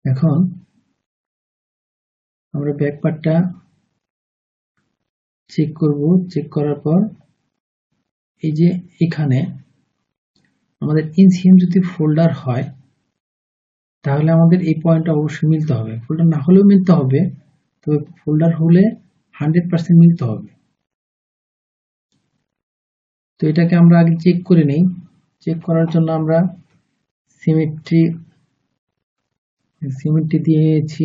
এখন আমরা ব্যাক পার্টটা চেক করব। চেক করার পর এই যে এখানে আমাদের ইনসিএম যদি ফোল্ডার হয় তাহলে আমাদের এই পয়েন্টটা অবশ্যই মিলতে হবে। ফোল্ডার না হলেও মিলতে হবে, তবে ফোল্ডার হলে 100% মিলতে হবে। তো এটাকে আমরা আগে চেক করে নেই। চেক করার জন্য আমরা সিমেট্রি দিয়েছি,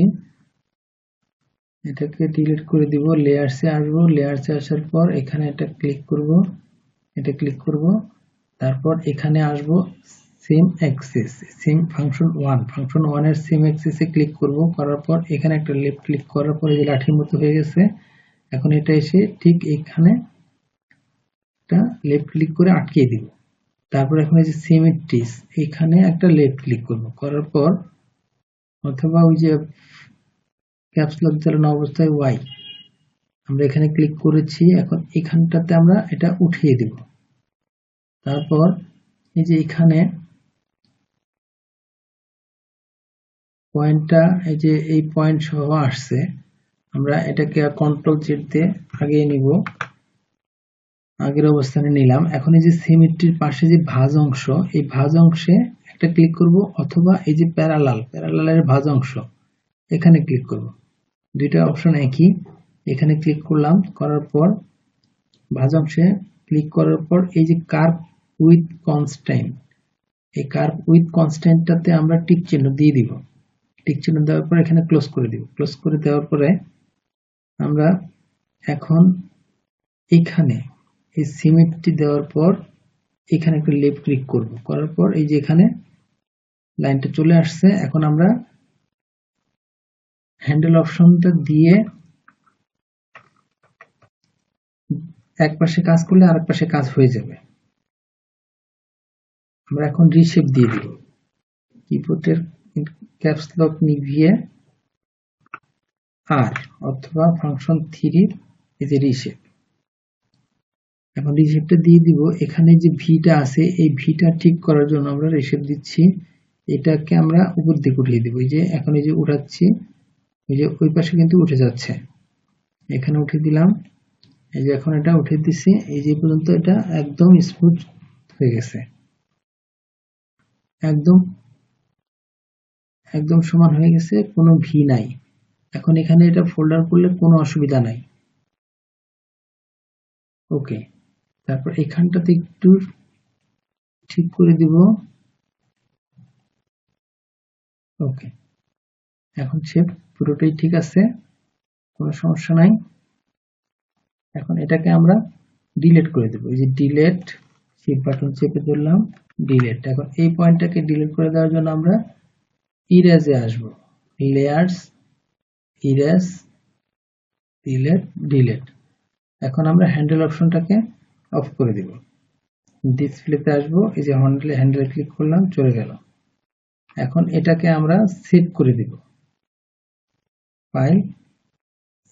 এটাকে ডিলিট করে দিব। লেয়ার্সে আসবো, লেয়ার্সে আসার পর এখানে এটা ক্লিক করব, এটা ক্লিক করব, তারপর এখানে আসব same Axis, same function 1, function 1 এর সেম অ্যাক্সিসে ক্লিক করব। করার পর এখানে একটা লেফট ক্লিক করার পর এই যে লাঠির মতো হয়ে গেছে। এখন এটা এসে ঠিক এখানে একটা লেফট ক্লিক করে আটকিয়ে দিব। তারপর এখন এই যে সিমেট্রিস, এখানে একটা লেফট ক্লিক করব। করার পর অথবা ওই যে ক্যাপস লক চালানো অবস্থায় ওয়াই আমরা এখানে ক্লিক করেছি। এখন এখানটাতে আমরা এটা উঠিয়ে দিব। তারপর এই যে এখানে পয়েন্টটা, এই যে এই পয়েন্ট সহ আসছে, আমরা এটাকে কন্ট্রোল জেড দিয়ে আগিয়ে নিব, আগের অবস্থানে নিলাম। এখন এই যে সিমেট্রির পাশে যে ভাঁজ অংশ, এই ভাঁজ অংশে একটা ক্লিক করব, অথবা এই যে প্যারালালের ভাঁজ অংশ এখানে ক্লিক করব। দুইটা অপশন একই। এখানে ক্লিক করলাম, করার পর ভাঁজ অংশে ক্লিক করার পর এই যে কার্ভ উইথ কনস্ট্যান্ট, এই কার্ভ উইথ কনস্ট্যান্টটাতে আমরা টিক চিহ্ন দিয়ে দিব। টিক চিহ্ন দেওয়ার পর এখানে ক্লোজ করে দিব। ক্লোজ করে দেওয়ার পরে আমরা এখন এখানে এই সিমেট্রি দেওয়ার পর এখানে একটা লেফট ক্লিক করব। করার পর এই যে এখানে লাইনটা চলে আসছে। এখন আমরা হ্যান্ডেল অপশনটা দিয়ে এক পাশে কাজ করলে আরেক পাশে কাজ হয়ে যাবে। আমরা এখন রিশেপ দিয়ে দিব। কিবোর্ডের ক্যাপস লক নিভিয়ে আর অথবা ফাংশন 3 এই যে রিশেপ, এখন রিশেপটা দিয়ে দিব। এখানে যে ভিটা আছে এই ভিটা ঠিক করার জন্য আমরা রিশেপ দিচ্ছি। এটাকে আমরা উপর দিকে উঠিয়ে দিব। এই যে এখন এই যে উঠাচ্ছি, এই যে ওই পাশে কিন্তু উঠে যাচ্ছে, এখানে উঠে দিলাম। এই যে এখন এটা উঠে দিছি, এই যে পর্যন্ত এটা একদম স্মুথ হয়ে গেছে, একদম একদম সমান হয়ে গেছে, কোনো ভি নাই। এখন এখানে এটা ফোল্ডার করলে কোনো অসুবিধা নাই। ওকে, তারপর এখানটাতে একটু ঠিক করে দিব। ওকে, এখন শেপ পুরোটাই ঠিক আছে, কোনো সমস্যা নাই। এখন এটাকে আমরা ডিলিট করে দেব। এই যে ডিলিট, শিফট বাটন চেপে ধরলাম, ডিলিট। এখন এই পয়েন্টটাকে ডিলিট করে দেওয়ার জন্য আমরা ইরেজে আসব, লেয়ার্স, ইরেজ, ডিলিট, ডিলিট। এখন আমরা হ্যান্ডেল অপশনটাকে অফ করে দিব। ডিসপ্লেতে আসবো, এই যে হ্যান্ডেলে ক্লিক করলাম, চলে গেল। এখন এটাকে আমরা সেভ করে দিব। File,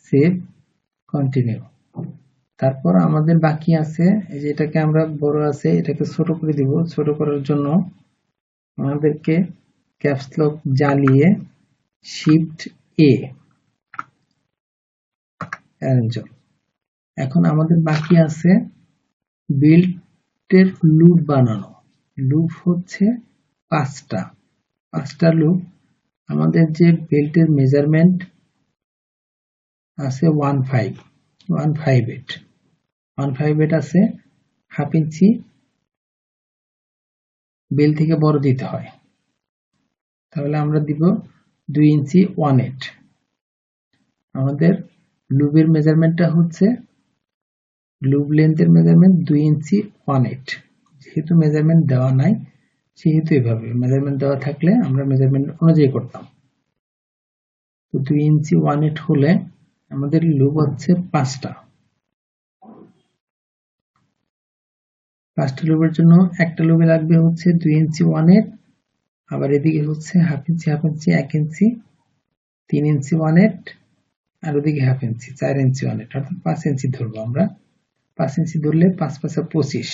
save, continue. তারপর আমাদের বাকি আছে, এই যে এটাকে আমরা বড় আছে এটাকে ছোট করে দিব। ছোট করার জন্য আমাদেরকে ক্যাপস লক জ্বালিয়ে শিফট এ, অ্যারেঞ্জ। এখন আমাদের বাকি আছে বেল্টের লুপ বানানো। লুপ হচ্ছে 5টা লুপ। আমাদের যে বেল্টের মেজারমেন্ট আছে 158 আছে, হাফ ইঞ্চি বেল থেকে বড় দিতে হয়, তাহলে আমরা দিব 2 ইঞ্চি 18। আমাদের লুপের মেজারমেন্টটা হচ্ছে, লুপ লেন্থের মেজারমেন্ট 2 ইঞ্চি 18। যেহেতু মেজারমেন্ট দেওয়া নাই সেহেতু এভাবে, মেজারমেন্ট দেওয়া থাকলে আমরা মেজারমেন্ট অনুযায়ী করতাম। তো 2 ইঞ্চি 18 হলে আমাদের লুপ হচ্ছে 5টা। 5টা লুপের জন্য একটা লুপে লাগবে হচ্ছে 2 ইঞ্চি 18, আবার এদিকে হচ্ছে হাফ ইঞ্চি 1 ইঞ্চি 3 ইঞ্চি 18, আর ওদিকে হাফ ইঞ্চি 4 ইঞ্চি 18, অর্থাৎ 5 ইঞ্চি ধরবো আমরা। 5 ইঞ্চি ধরলে 5 5 25,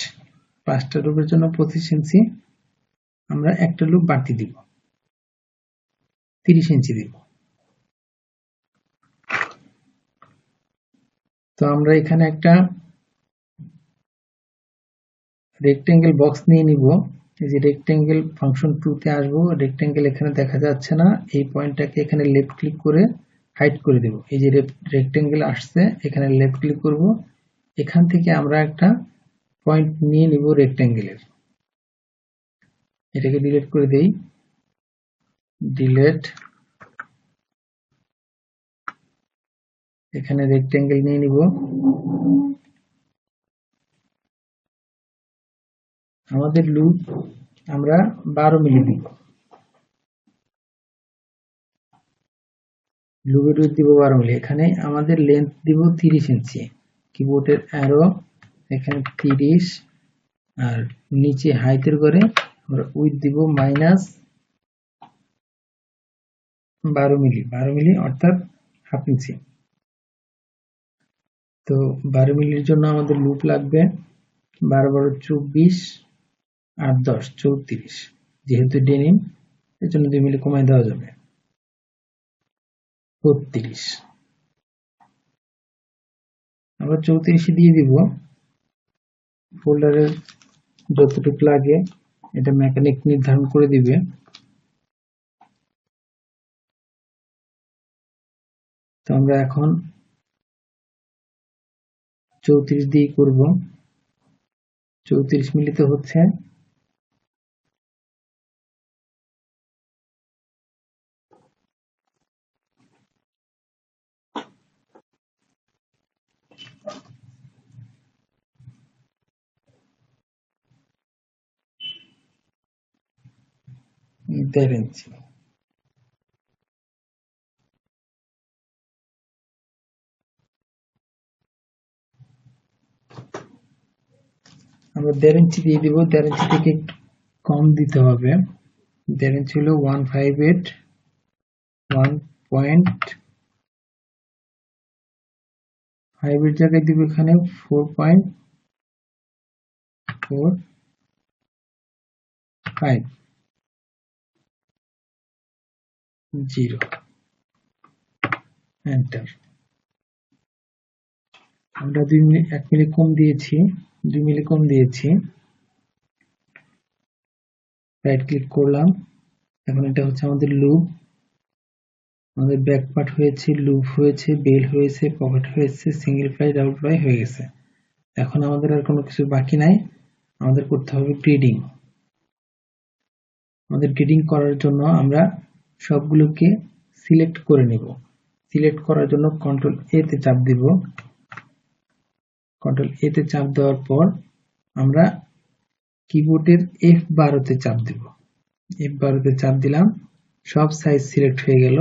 5টা লুপের জন্য 25 ইঞ্চি আমরা একটা লুপ বাড়তি দিব। 30 ইঞ্চি দিব। তো আমরা এখানে একটা রেক্টেঙ্গেল বক্স নিয়ে নিব। এই যে রেক্টেঙ্গেল ফাংশন 2 তে আসবো, রেক্টেঙ্গেল এখানে দেখা যাচ্ছে না, এই পয়েন্টটাকে এখানে লেফট ক্লিক করে হাইড করে দেব। এই যে রেক্টেঙ্গেল আসছে, এখানে লেফট ক্লিক করব, এখান থেকে আমরা একটা পয়েন্ট নিয়ে নিব রেক্টেঙ্গেলের, এটাকে ডিলিট করে দেই, ডিলিট। এখানে রেক্টেঙ্গেল নিয়ে নিব, আমাদের লুপ আমরা 12 মিলি দিব, লুপের উইডথ দিব 12 মিলি। এখানে আমাদের লেন্থ দিব 30 ইঞ্চি, কিবোর্ডের অ্যারো এখানে 30, আর নিচে হাইটের করে আমরা উইডথ দিব -12 মিলি, 12 মিলি অর্থাৎ হাফ ইঞ্চি। তো 12 মিলির জন্য আমাদের লুপ লাগবে 12 12 24 আর 10 34, যেহেতু ডেনিম এর জন্য 2 মিলি কমাই দেওয়া যাবে, 32। আমরা 34 দিয়ে দিব। ফোল্ডারের যতটুকু লাগে এটা মেকানিক নির্ধারণ করে দিবে। তো আমরা এখন 34 দিয়ে করব, 34 মিলিতে হচ্ছে। দেড় ইঞ্চি, আমরা 1.5 ইঞ্চি দিয়ে দিব, 1.5 ইঞ্চি থেকে কম দিতে হবে, 1.5 ইঞ্চি হলো 158, 1.5 এর জায়গায় দিব এখানে 4.45, 0, এন্টার। আমরা 1 মিলি কম দিয়েছি, 2 মিলি কম দিয়েছি, রাইট ক্লিক করলাম। এখন এটা হচ্ছে আমাদের লুপ, আমাদের ব্যাক পার্ট হয়েছে, লুপ হয়েছে, বেল হয়েছে, পকেট হয়েছে, সিঙ্গেল ফ্লাই, ডাবল ফ্লাই হয়ে গেছে। এখন আমাদের আর কোনো কিছু বাকি নাই, আমাদের করতে হবে গ্রিডিং। আমাদের গ্রিডিং করার জন্য আমরা সবগুলোকে সিলেক্ট করে নেব। সিলেক্ট করার জন্য কন্ট্রোল এ তে চাপ দিব, কন্ট্রোল এ তে চাপ দেওয়ার পর আমরা কিবোর্ডের F12 তে চাপ দিব, F12 তে চাপ দিলাম, সব সাইজ সিলেক্ট হয়ে গেল।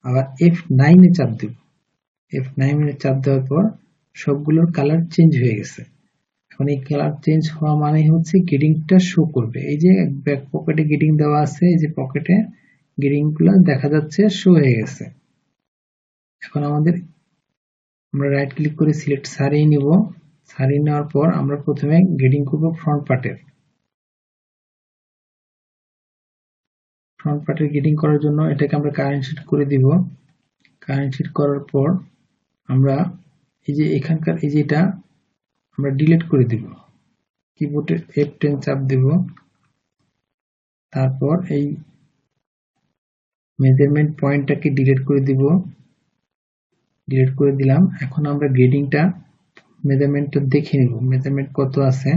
আবার F9 এ চাপ দিব, F9 এ চাপ দেওয়ার পর সবগুলোর কালার চেঞ্জ হয়ে গেছে। এখন এই কালার চেঞ্জ হওয়া মানে হচ্ছে গ্রিডিংটা শো করবে। এই যে ব্যাক পকেটে গ্রিডিং দেওয়া আছে, এই যে পকেটে গ্রিডিং গুলো দেখা যাচ্ছে, শো হয়ে গেছে। এখন আমরা রাইট ক্লিক করে সিলেক্ট সারিয়ে নিব, সারিয়ে নেওয়ার পর আমরা প্রথমে গ্রিডিং করব ফ্রন্ট পার্টের। ফ্রন্ট পার্টের গ্রিডিং করার জন্য এটাকে আমরা কারেন্ট শিট করে দিব। কারেন্ট শিট করার পর আমরা এই যে এখানকার এই যেটা আমরা ডিলিট করে দিব, কিবোর্ডের F10 চাপ দিব, তারপর এই মেজারমেন্ট পয়েন্টটাকে ডিলিট করে দিব, ডিলিট করে দিলাম। এখন আমরা গ্রেডিংটা মেজারমেন্টটা দেখে নিব, মেজারমেন্ট কত আছে।